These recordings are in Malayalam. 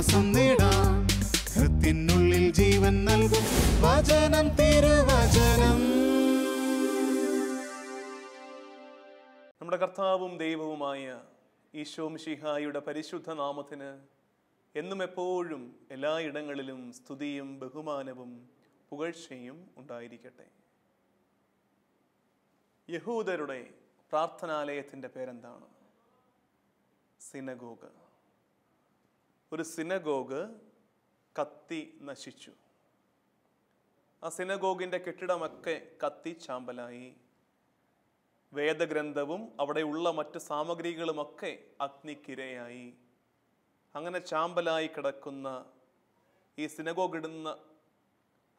ആശ്വാസം നേടാം. ഹൃത്തിനുള്ളിൽ ജീവൻ നൽകും വചനം, തിരുവചനം. നമ്മുടെ കർത്താവും ദൈവവുമായ ഈശോ മിശിഹായുടെ പരിശുദ്ധ നാമത്തിന് എന്നും എപ്പോഴും എല്ലായിടങ്ങളിലും സ്തുതിയും ബഹുമാനവും പുകഴ്ചയും ഉണ്ടായിരിക്കട്ടെ. യഹൂദരുടെ പ്രാർത്ഥനാലയത്തിൻ്റെ പേരെന്താണ്? സിനഗോഗ്. ഒരു സിനഗോഗ് കത്തി നശിച്ചു. ആ സിനഗോഗിൻ്റെ കെട്ടിടമൊക്കെ കത്തി ചാമ്പലായി. വേദഗ്രന്ഥവും അവിടെയുള്ള മറ്റ് സാമഗ്രികളുമൊക്കെ അഗ്നിക്കിരയായി. അങ്ങനെ ചാമ്പലായി കിടക്കുന്ന ഈ സിനഗോഗ്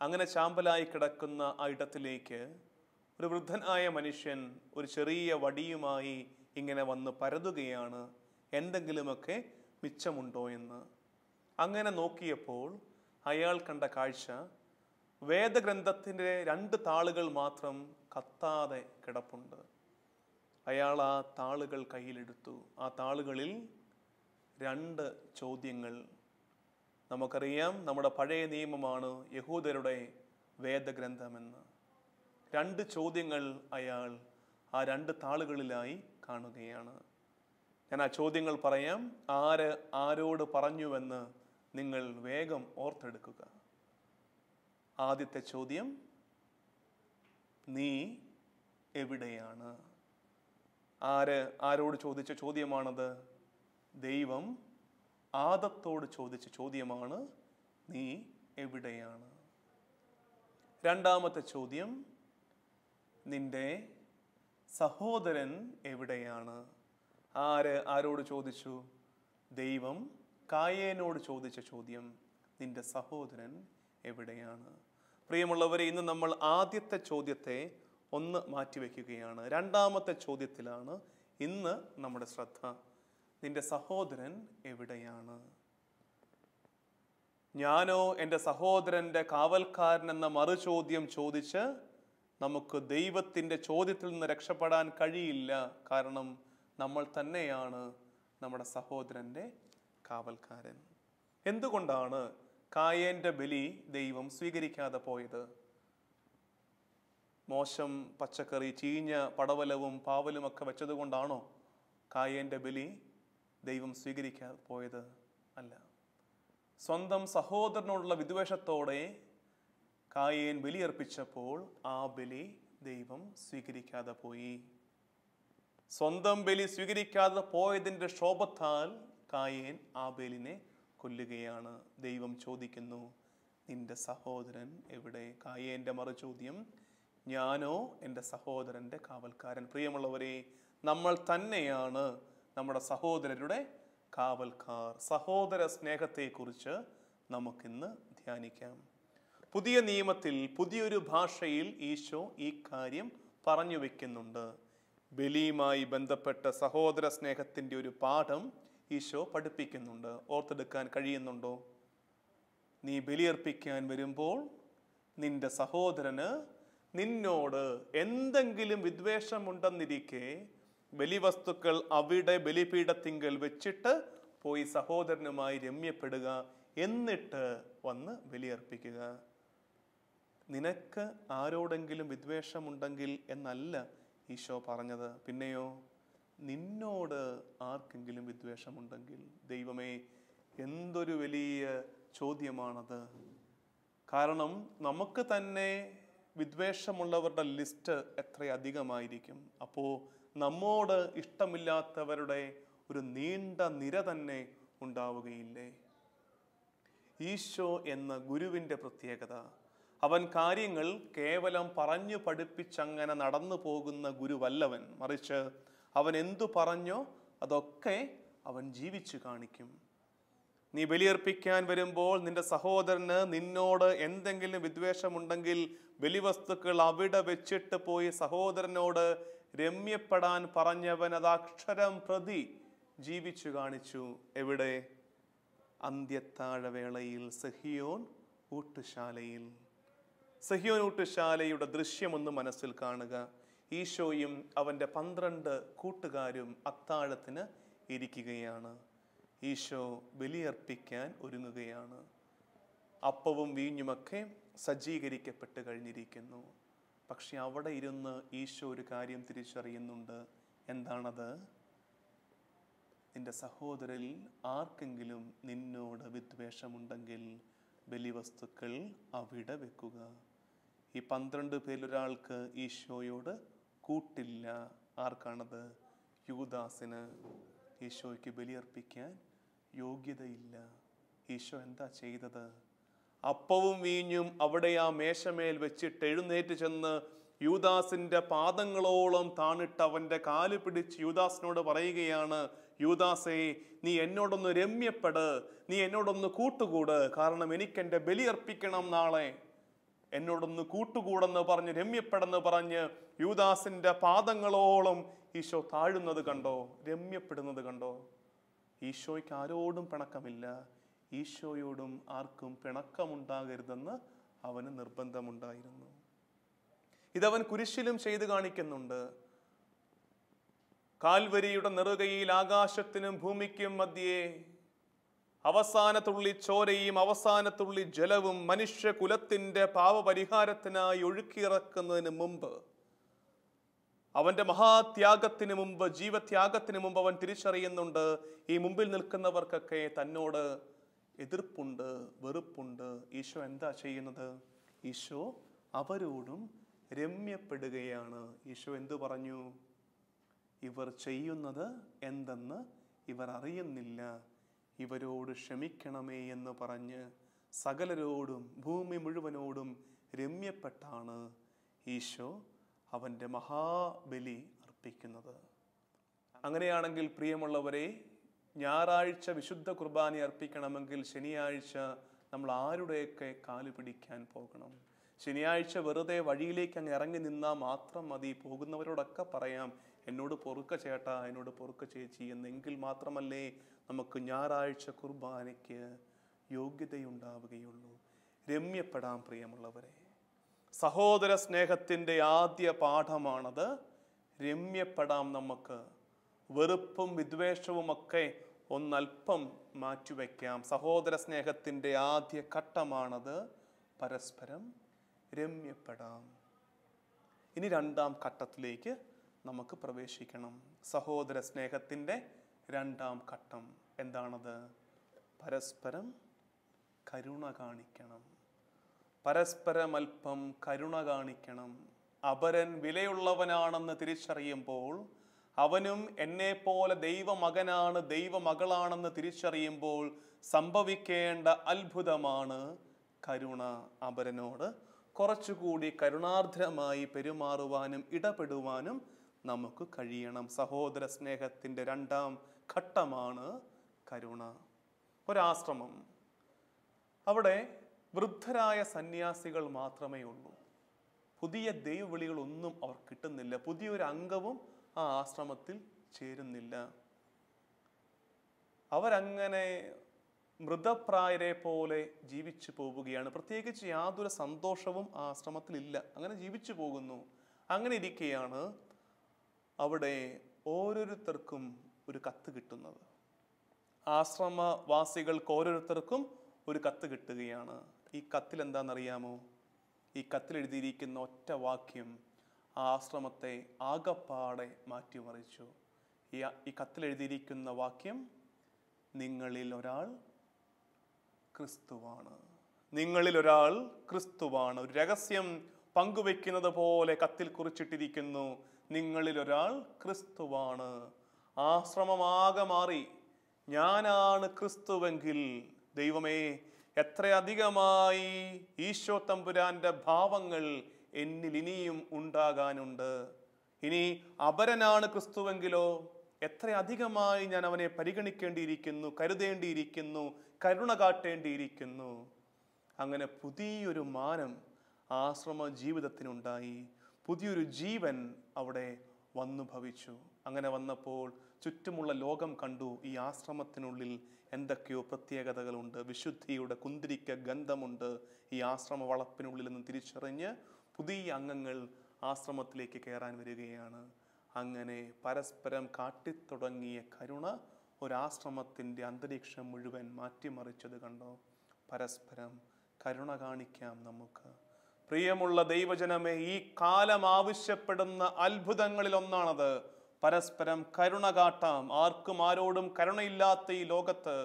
അങ്ങനെ ചാമ്പലായി കിടക്കുന്ന ആ ഇടത്തിലേക്ക് ഒരു വൃദ്ധനായ മനുഷ്യൻ ഒരു ചെറിയ വടിയുമായി ഇങ്ങനെ വന്ന് പരതുകയാണ്, എന്തെങ്കിലുമൊക്കെ മിച്ചമുണ്ടോ എന്ന്. അങ്ങനെ നോക്കിയപ്പോൾ അയാൾ കണ്ട കാഴ്ച, വേദഗ്രന്ഥത്തിൻ്റെ 2 താളുകൾ മാത്രം കത്താതെ കിടപ്പുണ്ട്. അയാൾ ആ താളുകൾ കയ്യിലെടുത്തു. ആ താളുകളിൽ 2 ചോദ്യങ്ങൾ. നമുക്കറിയാം, നമ്മുടെ പഴയ നിയമമാണ് യഹൂദരുടെ വേദഗ്രന്ഥമെന്ന്. 2 ചോദ്യങ്ങൾ അയാൾ ആ 2 താളുകളിലായി കാണുകയാണ്. ഞാൻ ആ ചോദ്യങ്ങൾ പറയാം. ആര് ആരോട് പറഞ്ഞുവെന്ന് നിങ്ങൾ വേഗം ഓർത്തെടുക്കുക. ആദ്യത്തെ ചോദ്യം, നീ എവിടെയാണ്? ആര് ആരോട് ചോദിച്ച ചോദ്യമാണത്? ദൈവം ആദത്തോട് ചോദിച്ച ചോദ്യമാണ്, നീ എവിടെയാണ്? രണ്ടാമത്തെ ചോദ്യം, നിന്റെ സഹോദരൻ എവിടെയാണ്? ആര് ആരോട് ചോദിച്ചു? ദൈവം കായേനോട് ചോദിച്ച ചോദ്യം, നിന്റെ സഹോദരൻ എവിടെയാണ്? പ്രിയമുള്ളവരെ, ഇന്ന് നമ്മൾ ആദ്യത്തെ ചോദ്യത്തെ ഒന്ന് മാറ്റിവെക്കുകയാണ്. രണ്ടാമത്തെ ചോദ്യത്തിലാണ് ഇന്ന് നമ്മുടെ ശ്രദ്ധ. നിന്റെ സഹോദരൻ എവിടെയാണ്? ഞാനോ എൻ്റെ സഹോദരൻ്റെ കാവൽക്കാരൻ എന്ന മറുചോദ്യം ചോദിച്ച് നമുക്ക് ദൈവത്തിൻ്റെ ചോദ്യത്തിൽ നിന്ന് രക്ഷപ്പെടാൻ കഴിയില്ല. കാരണം നമ്മൾ തന്നെയാണ് നമ്മുടെ സഹോദരൻ്റെ കാവൽക്കാരൻ. എന്തുകൊണ്ടാണ് കായേൻ്റെ ബലി ദൈവം സ്വീകരിക്കാതെ പോയത്? മോശം പച്ചക്കറി, ചീഞ്ഞ പടവലവും പാവലും ഒക്കെ വെച്ചതുകൊണ്ടാണോ കായേൻ്റെ ബലി ദൈവം സ്വീകരിക്കാതെ പോയത്? അല്ല. സ്വന്തം സഹോദരനോടുള്ള വിദ്വേഷത്തോടെ കായേൻ ബലിയർപ്പിച്ചപ്പോൾ ആ ബലി ദൈവം സ്വീകരിക്കാതെ പോയി. സ്വന്തം ബലി സ്വീകരിക്കാതെ പോയതിൻ്റെ ക്ഷോഭത്താൽ കായേൻ ആബേലിനെ കൊല്ലുകയാണ്. ദൈവം ചോദിക്കുന്നു, നിന്റെ സഹോദരൻ എവിടെ? കായേൻ്റെ മറുചോദ്യം, ഞാനോ എൻ്റെ സഹോദരൻ്റെ കാവൽക്കാരൻ. പ്രിയമുള്ളവരെ, നമ്മൾ തന്നെയാണ് നമ്മുടെ സഹോദരരുടെ കാവൽക്കാർ. സഹോദര സ്നേഹത്തെക്കുറിച്ച് നമുക്കിന്ന് ധ്യാനിക്കാം. പുതിയ നിയമത്തിൽ പുതിയൊരു ഭാഷയിൽ ഈശോ ഈ കാര്യം പറഞ്ഞു വെക്കുന്നുണ്ട്. ബലിയുമായി ബന്ധപ്പെട്ട സഹോദര സ്നേഹത്തിൻ്റെ ഒരു പാഠം ഈശോ പഠിപ്പിക്കുന്നുണ്ട്. ഓർത്തെടുക്കാൻ കഴിയുന്നുണ്ടോ? നീ ബലിയർപ്പിക്കാൻ വരുമ്പോൾ നിന്റെ സഹോദരന് നിന്നോട് എന്തെങ്കിലും വിദ്വേഷമുണ്ടെന്നിരിക്കെ ബലിവസ്തുക്കൾ അവിടെ ബലിപീഠത്തിങ്കൽ വെച്ചിട്ട് പോയി സഹോദരനുമായി രമ്യപ്പെടുക, എന്നിട്ട് വന്ന് ബലിയർപ്പിക്കുക. നിനക്ക് ആരോടെങ്കിലും വിദ്വേഷമുണ്ടെങ്കിൽ എന്നല്ല ഈശോ പറഞ്ഞത്. പിന്നെയോ, നിന്നോട് ആർക്കെങ്കിലും വിദ്വേഷമുണ്ടെങ്കിൽ. ദൈവമേ, എന്തൊരു വലിയ ചോദ്യമാണത്! കാരണം നമുക്ക് തന്നെ വിദ്വേഷമുള്ളവരുടെ ലിസ്റ്റ് എത്രയധികമായിരിക്കും. അപ്പോൾ നമ്മോട് ഇഷ്ടമില്ലാത്തവരുടെ ഒരു നീണ്ട നിര തന്നെ ഉണ്ടാവുകയില്ലേ? ഈശോ എന്ന ഗുരുവിൻ്റെ പ്രത്യേകത, അവൻ കാര്യങ്ങൾ കേവലം പറഞ്ഞു പഠിപ്പിച്ചങ്ങനെ നടന്നു പോകുന്ന ഗുരുവല്ലവൻ. മറിച്ച് അവൻ എന്തു പറഞ്ഞോ അതൊക്കെ അവൻ ജീവിച്ചു കാണിക്കും. നീ ബലിയർപ്പിക്കാൻ വരുമ്പോൾ നിന്റെ സഹോദരന് നിന്നോട് എന്തെങ്കിലും വിദ്വേഷമുണ്ടെങ്കിൽ ബലിവസ്തുക്കൾ അവിടെ വെച്ചിട്ട് പോയി സഹോദരനോട് രമ്യപ്പെടാൻ പറഞ്ഞവൻ അത് അക്ഷരം പ്രതി ജീവിച്ചു കാണിച്ചു. എവിടെ? അന്ത്യത്താഴവേളയിൽ സഹിയോൻ ഊട്ടുശാലയിൽ. സഹിയോൻ ഊട്ടുശാലയുടെ ദൃശ്യമൊന്ന് മനസ്സിൽ കാണുക. ഈശോയും അവൻ്റെ 12 കൂട്ടുകാരും അത്താഴത്തിന് ഇരിക്കുകയാണ്. ഈശോ ബലിയർപ്പിക്കാൻ ഒരുങ്ങുകയാണ്. അപ്പവും വീഞ്ഞുമൊക്കെ സജ്ജീകരിക്കപ്പെട്ട് കഴിഞ്ഞിരിക്കുന്നു. പക്ഷെ അവിടെ ഇരുന്ന് ഈശോ ഒരു കാര്യം തിരിച്ചറിയുന്നുണ്ട്. എന്താണത്? നിന്റെ സഹോദരിൽ ആർക്കെങ്കിലും നിന്നോട് വിദ്വേഷമുണ്ടെങ്കിൽ ബലിവസ്തുക്കൾ അവിടെ വെക്കുക. ഈ 12 പേരിലൊരാൾക്ക് ഈശോയോട് കൂട്ടില്ല. ആർക്കാണത്? യൂദാസിന്. ഈശോയ്ക്ക് ബലിയർപ്പിക്കാൻ യോഗ്യതയില്ല. ഈശോ എന്താ ചെയ്തത്? അപ്പവും വീഞ്ഞും അവിടെ ആ മേശമേൽ വെച്ചിട്ട് എഴുന്നേറ്റ് ചെന്ന് യൂദാസിന്റെ പാദങ്ങളോളം താണിട്ട് അവന്റെ കാല് പിടിച്ച് യൂദാസിനോട് പറയുകയാണ്, യൂദാസേ, നീ എന്നോടൊന്ന് രമ്യപ്പെട്, നീ എന്നോടൊന്ന് കൂട്ടുകൂട്, കാരണം എനിക്ക് എൻ്റെ ബലി അർപ്പിക്കണം നാളെ. എന്നോടൊന്ന് കൂട്ടുകൂടെന്ന് പറഞ്ഞ് രമ്യപ്പെടെന്ന് പറഞ്ഞ് യൂദാസിന്റെ പാദങ്ങളോളം ഈശോ താഴുന്നത് കണ്ടോ? രമ്യപ്പെടുന്നത് കണ്ടോ? ഈശോയ്ക്ക് ആരോടും പിണക്കമില്ല. ഈശോയോടും ആർക്കും പിണക്കമുണ്ടാകരുതെന്ന് അവന് നിർബന്ധമുണ്ടായിരുന്നു. ഇതവൻ കുരിശിലും ചെയ്തു കാണിക്കുന്നുണ്ട്. കാൽവരിയുടെ നെറുകയിൽ ആകാശത്തിനും ഭൂമിക്കും മധ്യേ അവസാനത്തുള്ളി ചോരയും അവസാനത്തുള്ളി ജലവും മനുഷ്യകുലത്തിന്റെ പാപപരിഹാരത്തിനായി ഒഴുക്കിയിറക്കുന്നതിന് മുമ്പ്, അവന്റെ മഹാത്യാഗത്തിന് മുമ്പ്, ജീവത്യാഗത്തിന് മുമ്പ് അവൻ തിരിച്ചറിയുന്നുണ്ട്, ഈ മുമ്പിൽ നിൽക്കുന്നവർക്കൊക്കെ തന്നോട് എതിർപ്പുണ്ട്, വെറുപ്പുണ്ട്. ഈശോ എന്താ ചെയ്യുന്നത്? ഈശോ അവരോടും രമ്യപ്പെടുകയാണ്. ഈശോ എന്തു പറഞ്ഞു? ഇവർ ചെയ്യുന്നത് എന്തെന്ന് ഇവർ അറിയുന്നില്ല, ഇവരോട് ക്ഷമിക്കണമേ എന്ന് പറഞ്ഞ് സകലരോടും ഭൂമി മുഴുവനോടും രമ്യപ്പെട്ടാണ് ഈശോ അവൻ്റെ മഹാബലി അർപ്പിക്കുന്നത്. അങ്ങനെയാണെങ്കിൽ പ്രിയമുള്ളവരെ, ഞായറാഴ്ച വിശുദ്ധ കുർബാന അർപ്പിക്കണമെങ്കിൽ ശനിയാഴ്ച നമ്മൾ ആരുടെയൊക്കെ കാല് പിടിക്കാൻ പോകണം? ശനിയാഴ്ച വെറുതെ വഴിയിലേക്ക് അങ്ങ് ഇറങ്ങി നിന്നാൽ മാത്രം മതി? പോകുന്നവരോടൊക്കെ പറയാം, എന്നോട് പൊറുക്ക ചേട്ടാ, എന്നോട് പൊറുക്ക ചേച്ചി എന്നെങ്കിൽ മാത്രമല്ലേ നമുക്ക് ഞായറാഴ്ച കുർബാനയ്ക്ക് യോഗ്യതയുണ്ടാവുകയുള്ളൂ. രമ്യപ്പെടാം പ്രിയമുള്ളവരെ. സഹോദര സ്നേഹത്തിൻ്റെ ആദ്യ പാഠമാണത്. രമ്യപ്പെടാം നമുക്ക്. വെറുപ്പും വിദ്വേഷവും ഒക്കെ ഒന്നൽപ്പം മാറ്റിവെക്കാം. സഹോദര സ്നേഹത്തിൻ്റെ ആദ്യ ഘട്ടമാണത്. പരസ്പരം രമ്യപ്പെടാം. ഇനി രണ്ടാം ഘട്ടത്തിലേക്ക് നമുക്ക് പ്രവേശിക്കണം. സഹോദര സ്നേഹത്തിൻ്റെ രണ്ടാം ഘട്ടം എന്താണത്? പരസ്പരം കരുണ കാണിക്കണം. പരസ്പരം അല്പം കരുണ കാണിക്കണം. അപരൻ വിലയുള്ളവനാണെന്ന് തിരിച്ചറിയുമ്പോൾ, അവനും എന്നെപ്പോലെ ദൈവമകനാണ്, ദൈവമകളാണെന്ന് തിരിച്ചറിയുമ്പോൾ സംഭവിക്കേണ്ട അത്ഭുതമാണ് കരുണ. അപരനോട് കുറച്ചുകൂടി കരുണാർദ്രമായി പെരുമാറുവാനും ഇടപെടുവാനും നമുക്ക് കഴിയണം. സഹോദര സ്നേഹത്തിൻ്റെ രണ്ടാം ഘട്ടമാണ് കരുണ. ഒരാശ്രമം, അവിടെ വൃദ്ധരായ സന്യാസികൾ മാത്രമേ ഉള്ളൂ. പുതിയ ദൈവവിളികളൊന്നും അവർ കിട്ടുന്നില്ല. പുതിയൊരു അംഗവും ആ ആശ്രമത്തിൽ ചേരുന്നില്ല. അവരങ്ങനെ മൃതപ്രായരെ പോലെ ജീവിച്ചു പോവുകയാണ്. പ്രത്യേകിച്ച് യാതൊരു സന്തോഷവും ആ ആശ്രമത്തിലില്ല. അങ്ങനെ ജീവിച്ചു പോകുന്നു. അങ്ങനെ ഇരിക്കെയാണ് അവിടെ ഓരോരുത്തർക്കും ഒരു കത്ത് കിട്ടുന്നത്. ആശ്രമവാസികൾക്ക് ഓരോരുത്തർക്കും ഒരു കത്ത് കിട്ടുകയാണ്. ഈ കത്തിൽ എന്താണെന്നറിയാമോ? ഈ കത്തിൽ എഴുതിയിരിക്കുന്ന ഒറ്റ വാക്യം ആ ആശ്രമത്തെ ആകപ്പാടെ മാറ്റിമറിച്ചു. ഈ കത്തിൽ എഴുതിയിരിക്കുന്ന വാക്യം, നിങ്ങളിൽ ഒരാൾ ക്രിസ്തുവാണ്. നിങ്ങളിൽ ഒരാൾ ക്രിസ്തുവാണ്. ഒരു രഹസ്യം പങ്കുവെക്കുന്നത് പോലെ കത്തിൽ കുറിച്ചിട്ടിരിക്കുന്നു. നിങ്ങളിൽ ഒരാൾ ക്രിസ്തുവാണ്. ആശ്രമമാകെ മാറി. ഞാനാണ് ക്രിസ്തുവെങ്കിൽ ദൈവമേ, എത്രയധികമായി ഈശോ തമ്പുരാന്റെ ഭാവങ്ങൾ എന്നിൽ ഇനിയും ഉണ്ടാകാനുണ്ട്. ഇനി അപരനാണ് ക്രിസ്തുവെങ്കിലോ എത്രയധികമായി ഞാൻ അവനെ പരിഗണിക്കേണ്ടിയിരിക്കുന്നു, കരുതേണ്ടിയിരിക്കുന്നു, കരുണ കാട്ടേണ്ടിയിരിക്കുന്നു. അങ്ങനെ പുതിയൊരു മാനം ആശ്രമ ജീവിതത്തിനുണ്ടായി. പുതിയൊരു ജീവൻ അവിടെ വന്നു ഭവിച്ചു. അങ്ങനെ വന്നപ്പോൾ ചുറ്റുമുള്ള ലോകം കണ്ടു, ഈ ആശ്രമത്തിനുള്ളിൽ എന്തൊക്കെയോ പ്രത്യേകതകളുണ്ട്, വിശുദ്ധിയുടെ കുന്തിരിക്ക ഗന്ധമുണ്ട് ഈ ആശ്രമ വളപ്പിനുള്ളിൽ നിന്ന് തിരിച്ചറിഞ്ഞ് പുതിയ അംഗങ്ങൾ ആശ്രമത്തിലേക്ക് കയറാൻ വരികയാണ്. അങ്ങനെ പരസ്പരം കാട്ടിത്തുടങ്ങിയ കരുണ ഒരാശ്രമത്തിൻ്റെ അന്തരീക്ഷം മുഴുവൻ മാറ്റിമറിച്ചത് കണ്ടോ? പരസ്പരം കരുണ കാണിക്കാം നമുക്ക്. പ്രിയമുള്ള ദൈവജനമേ, ഈ കാലം ആവശ്യപ്പെടുന്ന അത്ഭുതങ്ങളിൽ ഒന്നാണത്. പരസ്പരം കരുണ കാട്ടാം. ആർക്കും ആരോടും കരുണയില്ലാത്ത ഈ ലോകത്ത്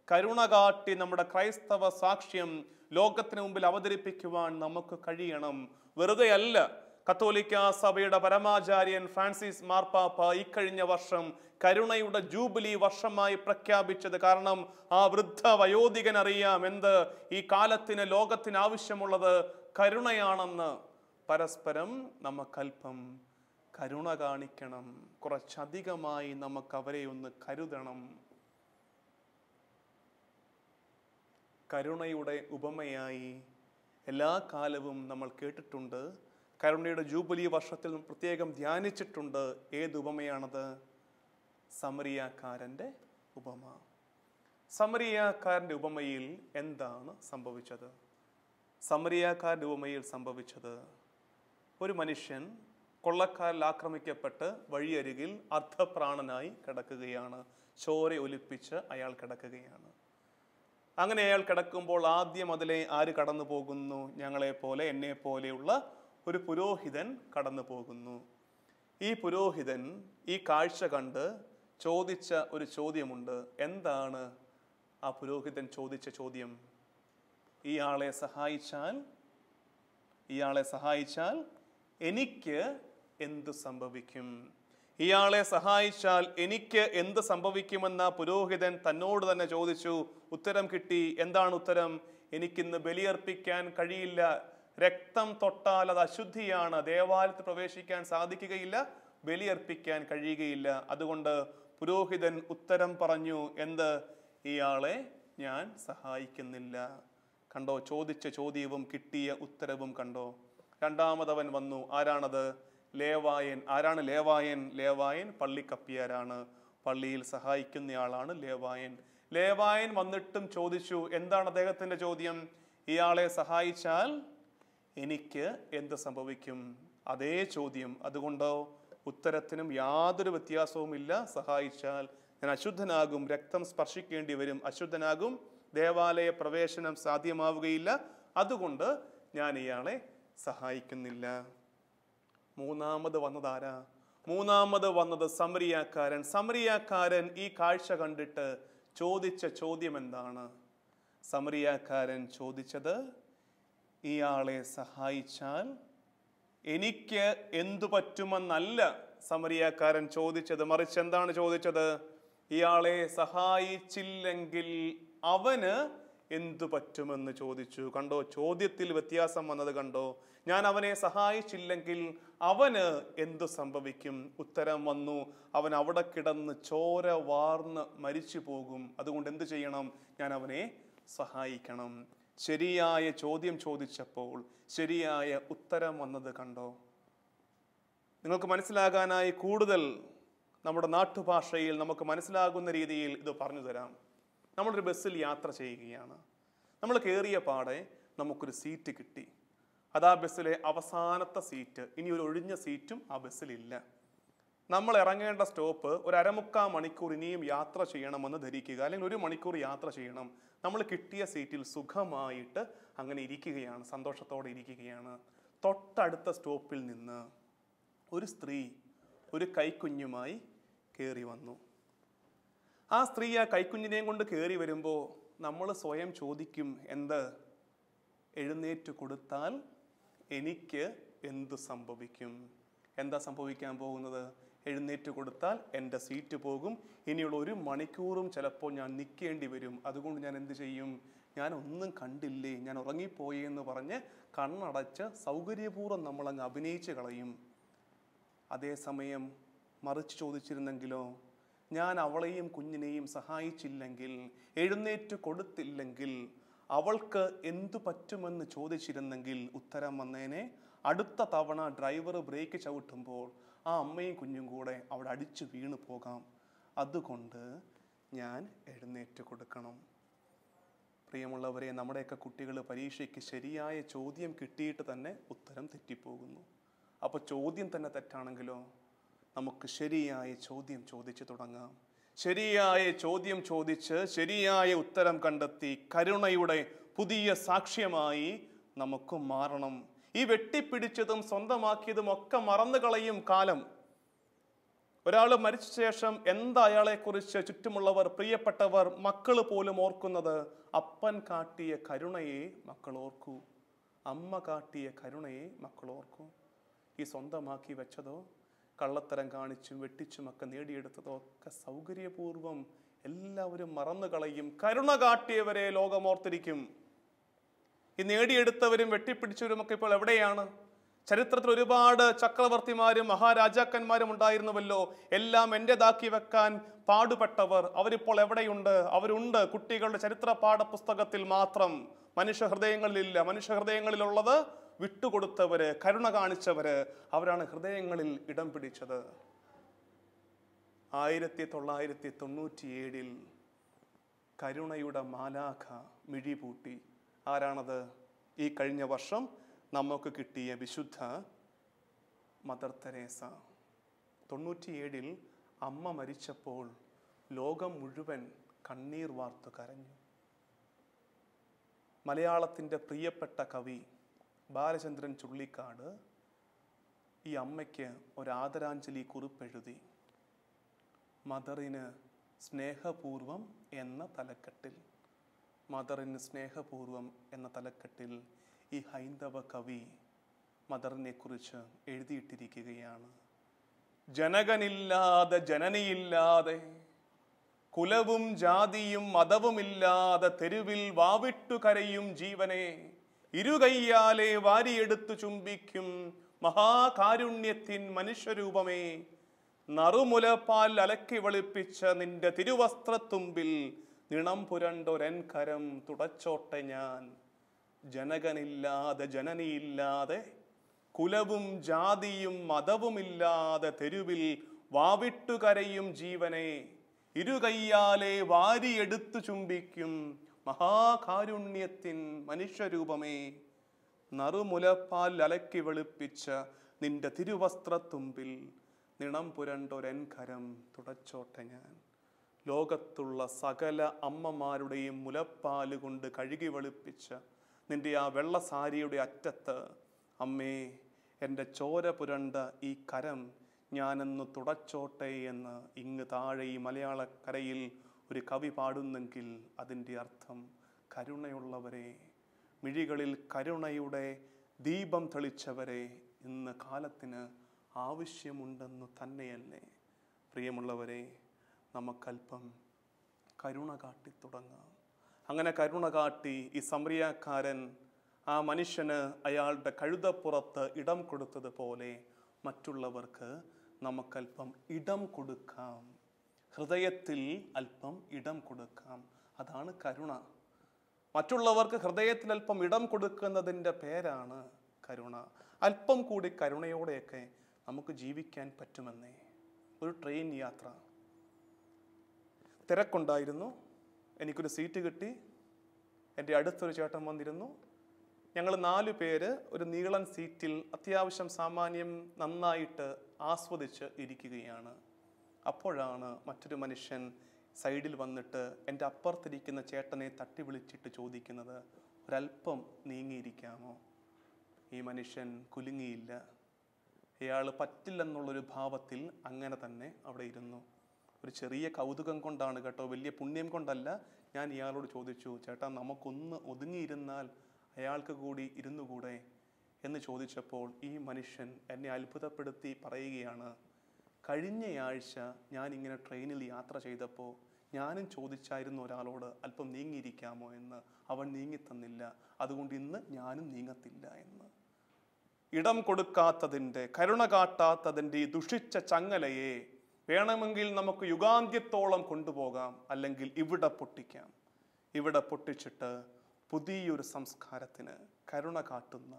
കരുണ കാട്ടി നമ്മുടെ ക്രൈസ്തവ സാക്ഷ്യം ലോകത്തിന് മുമ്പിൽ അവതരിപ്പിക്കുവാൻ നമുക്ക് കഴിയണം. വെറുതെ അല്ല കത്തോലിക്ക സഭയുടെ പരമാചാര്യൻ ഫ്രാൻസിസ് മാർപ്പാപ്പ ഇക്കഴിഞ്ഞ വർഷം കരുണയുടെ ജൂബിലി വർഷമായി പ്രഖ്യാപിച്ചത്. കാരണം ആ വൃദ്ധ വയോധികൻ അറിയാം എന്ത് ഈ കാലത്തിന് ലോകത്തിന് ആവശ്യമുള്ളത് കരുണയാണെന്ന്. പരസ്പരം നമുക്കല്പം കരുണ കാണിക്കണം. കുറച്ചധികമായി നമുക്ക് അവരെ ഒന്ന് കരുതണം. കരുണയുടെ ഉപമയായി എല്ലാ കാലവും നമ്മൾ കേട്ടിട്ടുണ്ട്. കരുണയുടെ ജൂബിലി വർഷത്തിൽ പ്രത്യേകം ധ്യാനിച്ചിട്ടുണ്ട്. ഏത് ഉപമയാണത്? സമറിയാക്കാരൻ്റെ ഉപമ. സമറിയാക്കാരൻ്റെ ഉപമയിൽ എന്താണ് സംഭവിച്ചത്? സമറിയാക്കാരൻ്റെ ഉപമയിൽ സംഭവിച്ചത്, ഒരു മനുഷ്യൻ കൊള്ളക്കാരിൽ ആക്രമിക്കപ്പെട്ട് വഴിയരികിൽ അർദ്ധപ്രാണനായി കിടക്കുകയാണ്. ചോര ഒലിപ്പിച്ച് അയാൾ കിടക്കുകയാണ്. അങ്ങനെ അയാൾ കിടക്കുമ്പോൾ ആദ്യം അതിലെ ആര് കടന്നു പോകുന്നു? ഞങ്ങളെപ്പോലെ എന്നെ പോലെയുള്ള ഒരു പുരോഹിതൻ കടന്നു പോകുന്നു. ഈ പുരോഹിതൻ ഈ കാഴ്ച കണ്ട് ചോദിച്ച ഒരു ചോദ്യമുണ്ട്. എന്താണ് ആ പുരോഹിതൻ ചോദിച്ച ചോദ്യം? ഇയാളെ സഹായിച്ചാൽ എനിക്ക് എന്ത് സംഭവിക്കും? ഇയാളെ സഹായിച്ചാൽ എനിക്ക് എന്ത് സംഭവിക്കുമെന്ന പുരോഹിതൻ തന്നോട് തന്നെ ചോദിച്ചു. ഉത്തരം കിട്ടി. എന്താണ് ഉത്തരം? എനിക്കിന്ന് ബലിയർപ്പിക്കാൻ കഴിയില്ല. രക്തം തൊട്ടാൽ അത് അശുദ്ധിയാണ്. ദേവാലയത്തിൽ പ്രവേശിക്കാൻ സാധിക്കുകയില്ല, ബലിയർപ്പിക്കാൻ കഴിയുകയില്ല. അതുകൊണ്ട് പുരോഹിതൻ ഉത്തരം പറഞ്ഞു. എന്ത്? ഇയാളെ ഞാൻ സഹായിക്കുന്നില്ല. കണ്ടോ? ചോദിച്ച ചോദ്യവും കിട്ടിയ ഉത്തരവും കണ്ടോ? രണ്ടാമതവൻ വന്നു. ആരാണത്? ലേവായൻ. ആരാണ് ലേവായൻ? ലേവായൻ പള്ളിക്കപ്പിയാരാണ്. പള്ളിയിൽ സഹായിക്കുന്നയാളാണ് ലേവായൻ. ലേവായൻ വന്നിട്ടും ചോദിച്ചു. എന്താണ് അദ്ദേഹത്തിന്റെ ചോദ്യം? ഇയാളെ സഹായിച്ചാൽ എനിക്ക് എന്ത് സംഭവിക്കും? അതേ ചോദ്യം. അതുകൊണ്ടോ ഉത്തരത്തിനും യാതൊരു വ്യത്യാസവുമില്ല. സഹായിച്ചാൽ ഞാൻ അശുദ്ധനാകും, രക്തം സ്പർശിക്കേണ്ടി വരും, അശുദ്ധനാകും, ദേവാലയ പ്രവേശനം സാധ്യമാവുകയില്ല. അതുകൊണ്ട് ഞാൻ ഇയാളെ സഹായിക്കുന്നില്ല. മൂന്നാമത് വന്നത് ആരാ? മൂന്നാമത് വന്നത് സമറിയാക്കാരൻ. സമറിയാക്കാരൻ ഈ കാഴ്ച കണ്ടിട്ട് ചോദിച്ച ചോദ്യം എന്താണ്? സമറിയാക്കാരൻ ചോദിച്ചത്, ഇയാളെ സഹായിച്ചാൽ എനിക്ക് എന്തു പറ്റുമെന്നല്ല സമറിയാക്കാരൻ ചോദിച്ചത്. മറിച്ച് എന്താണ് ചോദിച്ചത്? ഇയാളെ സഹായിച്ചില്ലെങ്കിൽ അവന് എന്തു പറ്റുമെന്ന് ചോദിച്ചു. കണ്ടോ? ചോദ്യത്തിൽ വ്യത്യാസം വന്നത് കണ്ടോ? ഞാൻ അവനെ സഹായിച്ചില്ലെങ്കിൽ അവന് എന്തു സംഭവിക്കും? ഉത്തരം വന്നു, അവൻ അവിടെ കിടന്ന് ചോര വാർന്ന് മരിച്ചു പോകും. അതുകൊണ്ട് എന്ത് ചെയ്യണം? ഞാൻ അവനെ സഹായിക്കണം. ശരിയായ ചോദ്യം ചോദിച്ചപ്പോൾ ശരിയായ ഉത്തരം വന്നത് കണ്ടോ? നിങ്ങൾക്ക് മനസ്സിലാകാനായി കൂടുതൽ നമ്മുടെ നാട്ടുഭാഷയിൽ നമുക്ക് മനസ്സിലാകുന്ന രീതിയിൽ ഇത് പറഞ്ഞു തരാം. നമ്മളൊരു ബസ്സിൽ യാത്ര ചെയ്യുകയാണ്. നമ്മൾ കയറിയ പാടെ നമുക്കൊരു സീറ്റ് കിട്ടി. അത് ആ ബസ്സിലെ അവസാനത്തെ സീറ്റ്. ഇനി ഒരു ഒഴിഞ്ഞ സീറ്റും ആ ബസ്സിലില്ല. നമ്മൾ ഇറങ്ങേണ്ട സ്റ്റോപ്പ് ഒരു 1/4 മണിക്കൂർ ഇനിയും യാത്ര ചെയ്യണമെന്ന് ധരിക്കുക, അല്ലെങ്കിൽ 1 മണിക്കൂർ യാത്ര ചെയ്യണം. നമ്മൾ കിട്ടിയ സീറ്റിൽ സുഖമായിട്ട് അങ്ങനെ ഇരിക്കുകയാണ്, സന്തോഷത്തോടെ ഇരിക്കുകയാണ്. തൊട്ടടുത്ത സ്റ്റോപ്പിൽ നിന്ന് ഒരു സ്ത്രീ ഒരു കൈക്കുഞ്ഞുമായി കയറി വന്നു. ആ സ്ത്രീ ആ കൈക്കുഞ്ഞിനെയും കൊണ്ട് കയറി വരുമ്പോൾ നമ്മൾ സ്വയം ചോദിക്കും, എന്ത്? എഴുന്നേറ്റ് കൊടുത്താൽ എനിക്ക് എന്ത് സംഭവിക്കും? എന്താ സംഭവിക്കാൻ പോകുന്നത്? എഴുന്നേറ്റ് കൊടുത്താൽ എൻ്റെ സീറ്റ് പോകും. ഇനിയുള്ള 1 മണിക്കൂറും ചിലപ്പോൾ ഞാൻ നിൽക്കേണ്ടി വരും. അതുകൊണ്ട് ഞാൻ എന്ത് ചെയ്യും? ഞാൻ ഒന്നും കണ്ടില്ലേ, ഞാൻ ഉറങ്ങിപ്പോയെന്ന് പറഞ്ഞ് കണ്ണടച്ച് സൗകര്യപൂർവ്വം നമ്മളങ്ങ് അഭിനയിച്ച് കളയും. അതേസമയം മറിച്ച് ചോദിച്ചിരുന്നെങ്കിലോ, ഞാൻ അവളെയും കുഞ്ഞിനെയും സഹായിച്ചില്ലെങ്കിൽ, എഴുന്നേറ്റ് കൊടുത്തില്ലെങ്കിൽ അവൾക്ക് എന്തു പറ്റുമെന്ന് ചോദിച്ചിരുന്നെങ്കിൽ ഉത്തരം വന്നേനെ. അടുത്ത തവണ ഡ്രൈവർ ബ്രേക്ക് ചവിട്ടുമ്പോൾ ആ അമ്മയും കുഞ്ഞും കൂടെ അവിടെ അടിച്ചു വീണു പോകാം. അതുകൊണ്ട് ഞാൻ എഴുന്നേറ്റ് കൊടുക്കണം. പ്രിയമുള്ളവരെ, നമ്മുടെയൊക്കെ കുട്ടികൾ പരീക്ഷയ്ക്ക് ശരിയായ ചോദ്യം കിട്ടിയിട്ട് തന്നെ ഉത്തരം തെറ്റിപ്പോകുന്നു. അപ്പോൾ ചോദ്യം തന്നെ തെറ്റാണെങ്കിലോ? നമുക്ക് ശരിയായ ചോദ്യം ചോദിച്ചു തുടങ്ങാം. ശരിയായ ചോദ്യം ചോദിച്ച് ശരിയായ ഉത്തരം കണ്ടെത്തി കരുണയുടെ പുതിയ സാക്ഷ്യമായി നമുക്ക് മാറണം. ഈ വെട്ടിപ്പിടിച്ചതും സ്വന്തമാക്കിയതും ഒക്കെ മറന്നു കളയും കാലം. ഒരാൾ മരിച്ച ശേഷം എന്താ അയാളെക്കുറിച്ച് ചുറ്റുമുള്ളവർ, പ്രിയപ്പെട്ടവർ, മക്കൾ പോലും ഓർക്കുന്നത്? അപ്പൻ കാട്ടിയ കരുണയെ മക്കൾ ഓർക്കൂ, അമ്മ കാട്ടിയ കരുണയെ മക്കൾ ഓർക്കൂ. ഈ സ്വന്തമാക്കി വെച്ചതോ കള്ളത്തരം കാണിച്ചും വെട്ടിച്ചുമൊക്കെ നേടിയെടുത്തതോ ഒക്കെ സൗകര്യപൂർവം എല്ലാവരും മറന്നു കളയും. കരുണ കാട്ടിയവരെ ലോകമോർത്തിരിക്കും. ഈ നേടിയെടുത്തവരും വെട്ടിപ്പിടിച്ചവരും ഒക്കെ ഇപ്പോൾ എവിടെയാണ്? ചരിത്രത്തിൽ ഒരുപാട് ചക്രവർത്തിമാരും മഹാരാജാക്കന്മാരും ഉണ്ടായിരുന്നുവല്ലോ. എല്ലാം എൻ്റെതാക്കി വെക്കാൻ പാടുപെട്ടവർ അവരിപ്പോൾ എവിടെയുണ്ട്? അവരുണ്ട് കുട്ടികളുടെ ചരിത്ര പാഠപുസ്തകത്തിൽ മാത്രം. മനുഷ്യ ഹൃദയങ്ങളിലില്ല. മനുഷ്യ ഹൃദയങ്ങളിലുള്ളത് വിട്ടുകൊടുത്തവര്, കരുണ കാണിച്ചവര്, അവരാണ് ഹൃദയങ്ങളിൽ ഇടം പിടിച്ചത്. 1997 കരുണയുടെ മാലാഖ മിഴിപൂട്ടി. ആരാണത്? ഈ കഴിഞ്ഞ വർഷം നമുക്ക് കിട്ടിയ വിശുദ്ധ മദർ തെരേസ. 97 അമ്മ മരിച്ചപ്പോൾ ലോകം മുഴുവൻ കണ്ണീർ വാർത്തു കരഞ്ഞു. മലയാളത്തിൻ്റെ പ്രിയപ്പെട്ട കവി ബാലചന്ദ്രൻ ചുള്ളിക്കാട് ഈ അമ്മയ്ക്ക് ഒരാദരാഞ്ജലി കുറിപ്പെഴുതി. മദറിന് സ്നേഹപൂർവം എന്ന തലക്കെട്ടിൽ, മദറിന് സ്നേഹപൂർവം എന്ന തലക്കെട്ടിൽ ഈ ഹൈന്ദവ കവി മദറിനെ കുറിച്ച് എഴുതിയിട്ടിരിക്കുകയാണ്. ജനകനില്ലാതെ ജനനിയില്ലാതെ, കുലവും ജാതിയും മതവുമില്ലാതെ തെരുവിൽ വാവിട്ടു കരയും ജീവനെ ഇരുകയ്യാലെ വാരിയെടുത്തു ചുംബിക്കും മഹാകാരുണ്യത്തിൻ മനുഷ്യരൂപമേ, നറുമുലപ്പാൽ അലക്കി വെളുപ്പിച്ച നിന്റെ തിരുവസ്ത്രത്തുമ്പിൽ നിണം പുരണ്ടൊരൻ കരം തുടച്ചോട്ടെ ഞാൻ. ജനകനില്ലാതെ ജനനിയില്ലാതെ, കുലവും ജാതിയും മതവുമില്ലാതെ തെരുവിൽ വാവിട്ടു കരയും ജീവനെ ഇരുകയ്യാലെ വാരിയെടുത്തു ചുംബിക്കും മഹാകാരുണ്യത്തിൻ മനുഷ്യരൂപമേ, നറുമുലപ്പാൽ അലക്കി വെളുപ്പിച്ച നിന്റെ തിരുവസ്ത്രത്തുമ്പിൽ നിണം പുരണ്ടൊരൻ കരം തുടച്ചോട്ടെ ഞാൻ. ലോകത്തുള്ള സകല അമ്മമാരുടെയും മുലപ്പാല് കൊണ്ട് കഴുകി വെളുപ്പിച്ച നിന്റെ ആ വെള്ള സാരിയുടെ അറ്റത്ത്, അമ്മേ എൻ്റെ ചോര പുരണ്ട ഈ കരം ഞാനെന്ന് തുടച്ചോട്ടെ എന്ന് ഇങ്ങ് താഴെ ഈ മലയാളക്കരയിൽ ഒരു കവി പാടുന്നെങ്കിൽ അതിൻ്റെ അർത്ഥം കരുണയുള്ളവരെ, മിഴികളിൽ കരുണയുടെ ദീപം തെളിച്ചവരെ ഇന്ന് കാലത്തിന് ആവശ്യമുണ്ടെന്നു തന്നെയല്ലേ? പ്രിയമുള്ളവരെ, നമുക്കല്പം കരുണ കാട്ടി തുടങ്ങാം. അങ്ങനെ കരുണ കാട്ടി ഈ സമറിയാക്കാരൻ ആ മനുഷ്യന് അയാളുടെ കഴുതപ്പുറത്ത് ഇടം കൊടുത്തതുപോലെ മറ്റുള്ളവർക്ക് നമുക്കല്പം ഇടം കൊടുക്കാം. ഹൃദയത്തിൽ അല്പം ഇടം കൊടുക്കാം. അതാണ് കരുണ. മറ്റുള്ളവർക്ക് ഹൃദയത്തിൽ അല്പം ഇടം കൊടുക്കുന്നതിൻ്റെ പേരാണ് കരുണ. അല്പം കൂടി കരുണയോടെയൊക്കെ നമുക്ക് ജീവിക്കാൻ പറ്റുമെന്നേ. ഒരു ട്രെയിൻ യാത്ര, തിരക്കുണ്ടായിരുന്നു, എനിക്കൊരു സീറ്റ് കിട്ടി. എൻ്റെ അടുത്തൊരു ചേട്ടൻ വന്നിരുന്നു. ഞങ്ങൾ 4 പേര് ഒരു നീളൻ സീറ്റിൽ അത്യാവശ്യം സാമാന്യം നന്നായിട്ട് ആസ്വദിച്ച് ഇരിക്കുകയാണ്. അപ്പോഴാണ് മറ്റൊരു മനുഷ്യൻ സൈഡിൽ വന്നിട്ട് എൻ്റെ അപ്പുറത്തിരിക്കുന്ന ചേട്ടനെ തട്ടി വിളിച്ചിട്ട് ചോദിക്കുന്നത്, ഒരല്പം നീങ്ങിയിരിക്കാമോ? ഈ മനുഷ്യൻ കുലുങ്ങിയില്ല. അയാൾ പറ്റില്ലെന്നുള്ളൊരു ഭാവത്തിൽ അങ്ങനെ തന്നെ അവിടെ ഇരുന്നു. ഒരു ചെറിയ കൗതുകം കൊണ്ടാണ് കേട്ടോ, വലിയ പുണ്യം കൊണ്ടല്ല. ഞാൻ ഇയാളോട് ചോദിച്ചു, ചേട്ടാ നമുക്കൊന്ന് ഒതുങ്ങിയിരുന്നാൽ അയാൾക്ക് കൂടി ഇരുന്നുകൂടെ എന്ന് ചോദിച്ചപ്പോൾ ഈ മനുഷ്യൻ എന്നെ അത്ഭുതപ്പെടുത്തി പറയുകയാണ്, കഴിഞ്ഞയാഴ്ച ഞാനിങ്ങനെ ട്രെയിനിൽ യാത്ര ചെയ്തപ്പോൾ ഞാനും ചോദിച്ചായിരുന്നു ഒരാളോട് അല്പം നീങ്ങിയിരിക്കാമോ എന്ന്. അവൻ നീങ്ങിത്തന്നില്ല, അതുകൊണ്ട് ഇന്ന് ഞാനും നീങ്ങത്തില്ല എന്ന്. ഇടം കൊടുക്കാത്തതിൻ്റെ, കരുണ കാട്ടാത്തതിൻ്റെ ഈ ദുഷിച്ച ചങ്ങലയെ വേണമെങ്കിൽ നമുക്ക് യുഗാന്ത്യത്തോളം കൊണ്ടുപോകാം, അല്ലെങ്കിൽ ഇവിടെ പൊട്ടിക്കാം. ഇവിടെ പൊട്ടിച്ചിട്ട് പുതിയൊരു സംസ്കാരത്തിന്, കരുണ കാട്ടുന്ന,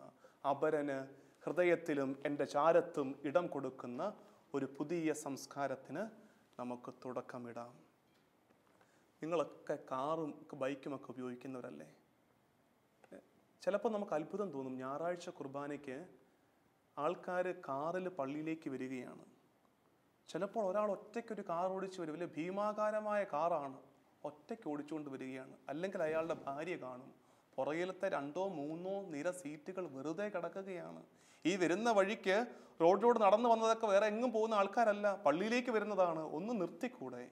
അപരന് ഹൃദയത്തിലും എൻ്റെ ചാരത്തും ഇടം കൊടുക്കുന്ന ഒരു പുതിയ സംസ്കാരത്തിന് നമുക്ക് തുടക്കമിടാം. നിങ്ങളൊക്കെ കാറും ബൈക്കുമൊക്കെ ഉപയോഗിക്കുന്നവരല്ലേ? ചിലപ്പോൾ നമുക്ക് അത്ഭുതം തോന്നും. ഞായറാഴ്ച കുർബാനയ്ക്ക് ആൾക്കാർ കാറിൽ പള്ളിയിലേക്ക് വരികയാണ്. ചിലപ്പോൾ ഒരാൾ ഒറ്റയ്ക്കൊരു കാർ ഓടിച്ചു വരും, വലിയ ഭീമാകാരമായ കാറാണ്, ഒറ്റയ്ക്ക് ഓടിച്ചുകൊണ്ട് വരികയാണ്. അല്ലെങ്കിൽ അയാളുടെ ഭാര്യ കാണും, പുറകിലത്തെ 2-3 നിര സീറ്റുകൾ വെറുതെ കിടക്കുകയാണ്. ഈ വരുന്ന വഴിക്ക് റോഡിലൂടെ നടന്നു വന്നതൊക്കെ വേറെ എങ്ങും പോകുന്ന ആൾക്കാരല്ല, പള്ളിയിലേക്ക് വരുന്നതാണ്. ഒന്ന് നിർത്തിക്കൂടെ?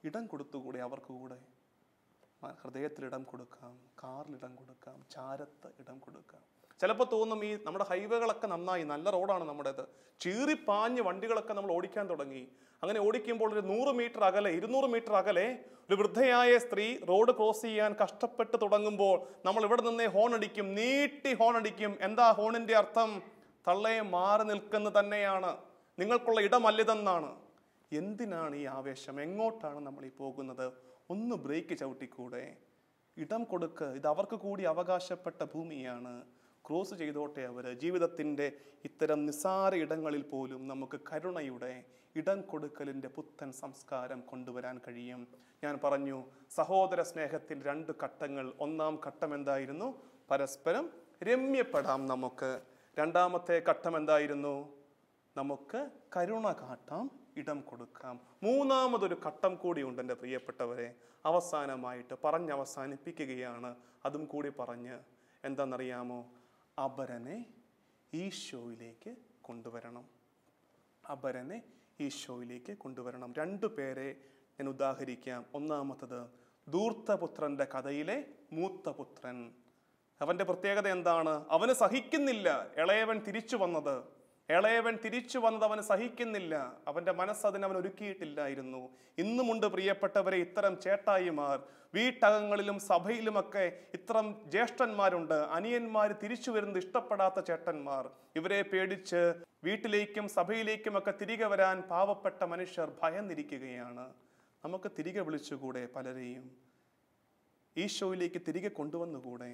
ഇടം കൊടുത്തുകൂടെ അവർക്ക് കൂടെ? ഹൃദയത്തിൽ ഇടം കൊടുക്കാം, കാറിൽ ഇടം കൊടുക്കാം, ചാരത്ത് ഇടം കൊടുക്കാം. ചിലപ്പോൾ തോന്നും ഈ നമ്മുടെ ഹൈവേകളൊക്കെ നന്നായി, നല്ല റോഡാണ് നമ്മുടേത്, ചീറിപ്പാഞ്ഞ് വണ്ടികളൊക്കെ നമ്മൾ ഓടിക്കാൻ തുടങ്ങി. അങ്ങനെ ഓടിക്കുമ്പോൾ ഒരു 100 മീറ്റർ അകലെ 200 മീറ്റർ അകലെ ഒരു വൃദ്ധയായ സ്ത്രീ റോഡ് ക്രോസ് ചെയ്യാൻ കഷ്ടപ്പെട്ട് തുടങ്ങുമ്പോൾ നമ്മൾ ഇവിടെ നിന്നേ ഹോൺ അടിക്കും, നീട്ടി ഹോൺ അടിക്കും. എന്താ ഹോണിന്റെ അർത്ഥം? തള്ളയെ മാറി നിൽക്കുന്ന തന്നെയാണ്, നിങ്ങൾക്കുള്ള ഇടമല്ലിതെന്നാണ്. എന്തിനാണ് ഈ ആവേശം? എങ്ങോട്ടാണ് നമ്മൾ ഈ പോകുന്നത്? ഒന്ന് ബ്രേക്ക് ചവിട്ടിക്കൂടെ? ഇടം കൊടുക്ക്, ഇത് അവർക്ക് കൂടി അവകാശപ്പെട്ട ഭൂമിയാണ്. ക്രോസ് ചെയ്തോട്ടെ അവർ. ജീവിതത്തിൻ്റെ ഇത്തരം നിസ്സാര ഇടങ്ങളിൽ പോലും നമുക്ക് കരുണയുടെ ഇടം കൊടുക്കലിൻ്റെ പുത്തൻ സംസ്കാരം കൊണ്ടുവരാൻ കഴിയും. ഞാൻ പറഞ്ഞു, സഹോദര സ്നേഹത്തിൽ 2 ഘട്ടങ്ങൾ. ഒന്നാം ഘട്ടം എന്തായിരുന്നു? പരസ്പരം രമ്യപ്പെടാം നമുക്ക്. രണ്ടാമത്തെ ഘട്ടം എന്തായിരുന്നു? നമുക്ക് കരുണ കാട്ടാം, ഇടം കൊടുക്കാം. മൂന്നാമതൊരു ഘട്ടം കൂടിയുണ്ട് എൻ്റെ പ്രിയപ്പെട്ടവരെ. അവസാനമായിട്ട് അവസാനിപ്പിക്കുകയാണ്. അതും കൂടി പറഞ്ഞ് എന്താണെന്നറിയാമോ? അപരനെ ഈശോയിലേക്ക് കൊണ്ടുവരണം. അപരനെ ഈശോയിലേക്ക് കൊണ്ടുവരണം. 2 പേരെ ഞാൻ ഉദാഹരിക്കാം. ഒന്നാമത്തത് ധൂർത്തപുത്രന്റെ കഥയിലെ മൂത്ത പുത്രൻ. അവന്റെ പ്രത്യേകത എന്താണ്? അവന് സഹിക്കുന്നില്ല ഇളയവൻ തിരിച്ചു വന്നത്. അവന് സഹിക്കുന്നില്ല. അവന്റെ മനസ്സതിന് അവൻ ഒരുക്കിയിട്ടില്ലായിരുന്നു. ഇന്നുമുണ്ട് പ്രിയപ്പെട്ടവരെ ഇത്തരം ചേട്ടായിമാർ. വീട്ടകങ്ങളിലും സഭയിലുമൊക്കെ ഇത്തരം ജ്യേഷ്ഠന്മാരുണ്ട്. അനിയന്മാർ തിരിച്ചു വരുന്നത് ഇഷ്ടപ്പെടാത്ത ചേട്ടന്മാർ. ഇവരെ പേടിച്ച് വീട്ടിലേക്കും സഭയിലേക്കുമൊക്കെ തിരികെ വരാൻ പാവപ്പെട്ട മനുഷ്യർ ഭയന്നിരിക്കുകയാണ്. നമുക്ക് തിരികെ വിളിച്ചുകൂടെ? പലരെയും ഈശോയിലേക്ക് തിരികെ കൊണ്ടുവന്നുകൂടെ?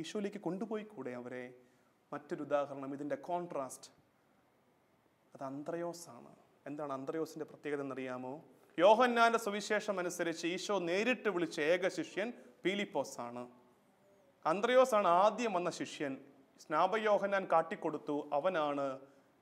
ഈശോയിലേക്ക് കൊണ്ടുപോയിക്കൂടെ അവരെ? മറ്റൊരു ഉദാഹരണം, ഇതിൻ്റെ കോൺട്രാസ്റ്റ്, അത് അന്ത്രയോസാണ്. എന്താണ് അന്ത്രയോസിന്റെ പ്രത്യേകത എന്നറിയാമോ? യോഹന്നാന്റെ സുവിശേഷം അനുസരിച്ച് ഈശോ നേരിട്ട് വിളിച്ച ഏക ശിഷ്യൻ പീലിപ്പോസ് ആണ്. അന്ത്രയോസാണ് ആദ്യം വന്ന ശിഷ്യൻ. സ്നാപയോഹന്നാൻ കാട്ടിക്കൊടുത്തു, അവനാണ്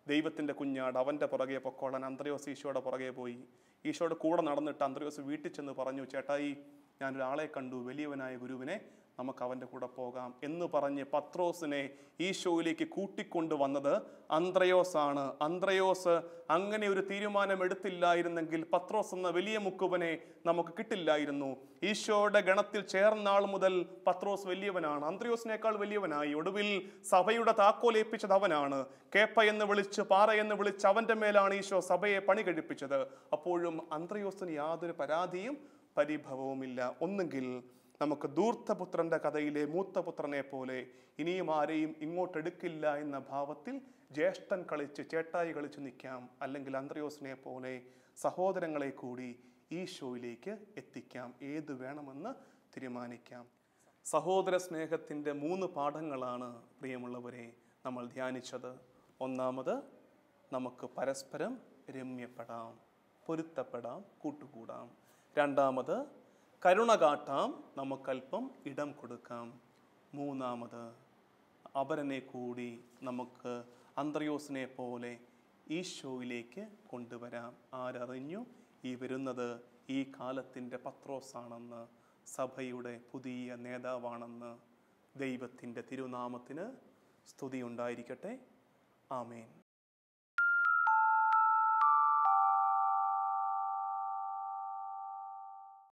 ദൈവത്തിന്റെ കുഞ്ഞാട്, അവന്റെ പുറകെ പൊക്കോളാൻ. അന്ത്രയോസ് ഈശോയുടെ പുറകെ പോയി. ഈശോയുടെ കൂടെ നടന്നിട്ട് അന്ത്രയോസ് വീട്ടിൽ ചെന്ന് പറഞ്ഞു, ചേട്ടായി, ഞാനൊരാളെ കണ്ടു, വലിയവനായ ഗുരുവിനെ, നമുക്ക് അവൻ്റെ കൂടെ പോകാം എന്ന് പറഞ്ഞ് പത്രോസിനെ ഈശോയിലേക്ക് കൂട്ടിക്കൊണ്ടുവന്നത് അന്ത്രയോസാണ്. അന്ത്രയോസ് അങ്ങനെ ഒരു തീരുമാനം എടുത്തില്ലായിരുന്നെങ്കിൽ പത്രോസ് എന്ന വലിയ മുക്കുവനെ നമുക്ക് കിട്ടില്ലായിരുന്നു. ഈശോയുടെ ഗണത്തിൽ ചേർന്നാൾ മുതൽ പത്രോസ് വലിയവനാണ്, അന്ത്രയോസിനേക്കാൾ വലിയവനായി. ഒടുവിൽ സഭയുടെ താക്കോലേൽപ്പിച്ചത് അവനാണ്. കേപ്പ എന്ന് വിളിച്ച്, പാറ എന്ന് വിളിച്ച് അവൻ്റെ മേലാണ് ഈശോ സഭയെ പണി കഴിപ്പിച്ചത്. അപ്പോഴും അന്ത്രയോസിന് യാതൊരു പരാതിയും പരിഭവവുമില്ല. ഒന്നുകിൽ നമുക്ക് ധൂർത്തപുത്രന്റെ കഥയിലെ മൂത്തപുത്രനെ പോലെ ഇനിയും ആരെയും ഇങ്ങോട്ടെടുക്കില്ല എന്ന ഭാവത്തിൽ ജ്യേഷ്ഠൻ കളിച്ച്, ചേട്ടായി കളിച്ച് നിൽക്കാം. അല്ലെങ്കിൽ അന്ത്രയോസിനെ പോലെ സഹോദരങ്ങളെ കൂടി ഈശോയിലേക്ക് എത്തിക്കാം. ഏത് വേണമെന്ന് തീരുമാനിക്കാം. സഹോദര സ്നേഹത്തിൻ്റെ 3 പാഠങ്ങളാണ് പ്രിയമുള്ളവരെ നമ്മൾ ധ്യാനിച്ചത്. ഒന്നാമത്, നമുക്ക് പരസ്പരം രമ്യപ്പെടാം, പൊരുത്തപ്പെടാം, കൂട്ടുകൂടാം. രണ്ടാമത്, കരുണ കാട്ടാം, നമുക്കല്പം ഇടം കൊടുക്കാം. മൂന്നാമത്, അപരനെ കൂടി നമുക്ക് അന്ത്രയോസിനെ പോലെ ഈശോയിലേക്ക് കൊണ്ടുവരാം. ആരറിഞ്ഞു ഈ വരുന്നത് ഈ കാലത്തിൻ്റെ പത്രോസാണെന്ന്, സഭയുടെ പുതിയ നേതാവാണെന്ന്. ദൈവത്തിൻ്റെ തിരുനാമത്തിന് സ്തുതി ഉണ്ടായിരിക്കട്ടെ. ആമേൻ.